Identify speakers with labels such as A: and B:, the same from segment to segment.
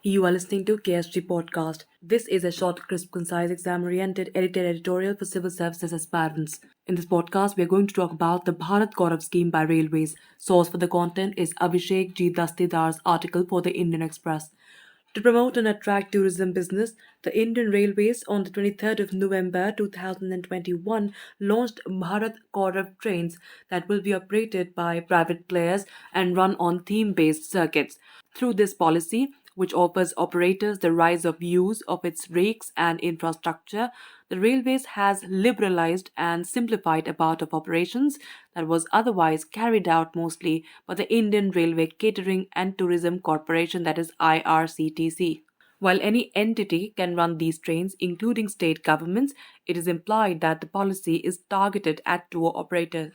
A: You are listening to KSG podcast. This is a short, crisp, concise, exam-oriented editorial for civil services aspirants. In this podcast, we are going to talk about the Bharat Gaurav scheme by Railways. Source for the content is Abhishek G. Dastidar's article for the Indian Express. To promote and attract tourism business, the Indian Railways on the 23rd of November 2021 launched Bharat Gaurav trains that will be operated by private players and run on theme-based circuits. Through this policy, which offers operators the rise of use of its rakes and infrastructure, the railways has liberalized and simplified a part of operations that was otherwise carried out mostly by the Indian Railway Catering and Tourism Corporation, that is IRCTC. While any entity can run these trains, including state governments, it is implied that the policy is targeted at tour operators.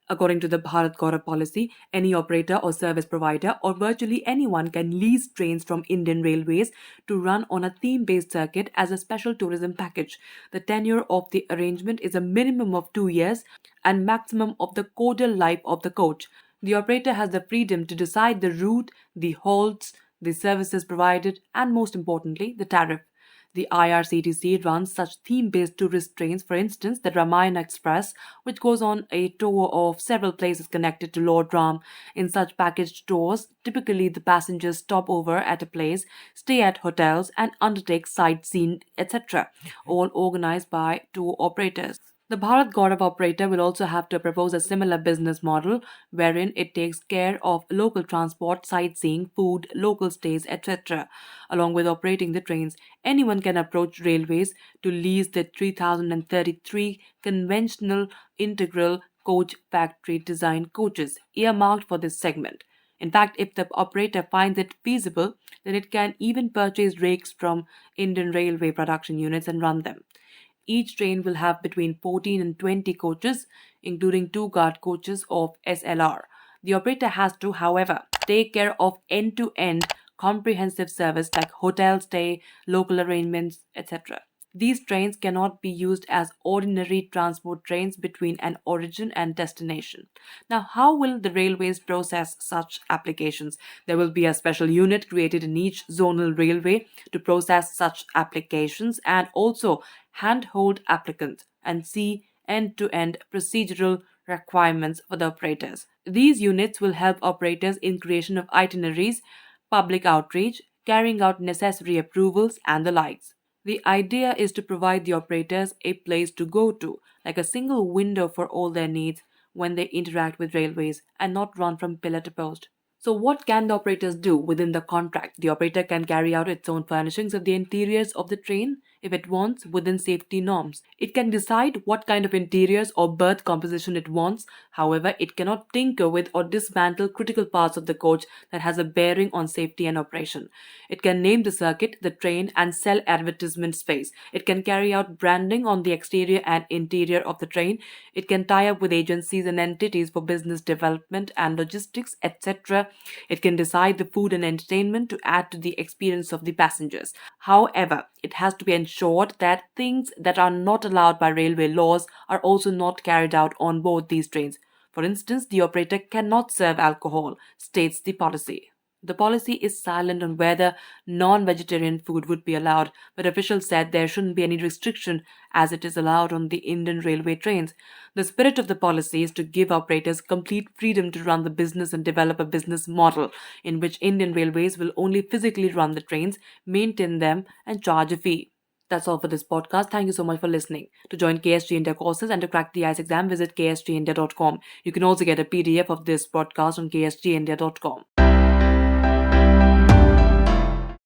A: According to the Bharat Gaurav policy, any operator or service provider or virtually anyone can lease trains from Indian Railways to run on a theme-based circuit as a special tourism package. The tenure of the arrangement is a minimum of 2 years and maximum of the caudal life of the coach. The operator has the freedom to decide the route, the halts, the services provided, and most importantly, the tariff. The IRCTC runs such theme-based tourist trains, for instance, the Ramayana Express, which goes on a tour of several places connected to Lord Ram. In such packaged tours, typically the passengers stop over at a place, stay at hotels, and undertake sightseeing, etc., all organized by tour operators. The Bharat Gaurav operator will also have to propose a similar business model wherein it takes care of local transport, sightseeing, food, local stays, etc. Along with operating the trains, anyone can approach railways to lease the 3033 conventional integral coach factory design coaches earmarked for this segment. In fact, if the operator finds it feasible, then it can even purchase rakes from Indian Railway production units and run them. Each train will have between 14 and 20 coaches, including two guard coaches of SLR. The operator has to, however, take care of end to end comprehensive service like hotel stay, local arrangements, etc. These trains cannot be used as ordinary transport trains between an origin and destination. Now, how will the railways process such applications? There will be a special unit created in each zonal railway to process such applications and also handhold applicants and see end to end procedural requirements for the operators. These units will help operators in creation of itineraries, public outreach, carrying out necessary approvals, and the likes. The idea is to provide the operators a place to go to, like a single window for all their needs when they interact with railways and not run from pillar to post. So, what can the operators do within the contract? The operator can carry out its own furnishings of the interiors of the train if it wants within safety norms. It can decide what kind of interiors or berth composition it wants. However, it cannot tinker with or dismantle critical parts of the coach that has a bearing on safety and operation. It can name the circuit, the train, and sell advertisement space. It can carry out branding on the exterior and interior of the train. It can tie up with agencies and entities for business development and logistics, etc. It can decide the food and entertainment to add to the experience of the passengers. However, it has to be ensured that things that are not allowed by railway laws are also not carried out on board these trains. For instance, the operator cannot serve alcohol, states the policy. The policy is silent on whether non vegetarian food would be allowed, but officials said there shouldn't be any restriction as it is allowed on the Indian Railway trains. The spirit of the policy is to give operators complete freedom to run the business and develop a business model in which Indian Railways will only physically run the trains, maintain them, and charge a fee. That's all for this podcast. Thank you so much for listening. To join KSG India courses and to crack the IELTS exam, visit ksgindia.com. You can also get a PDF of this podcast on ksgindia.com.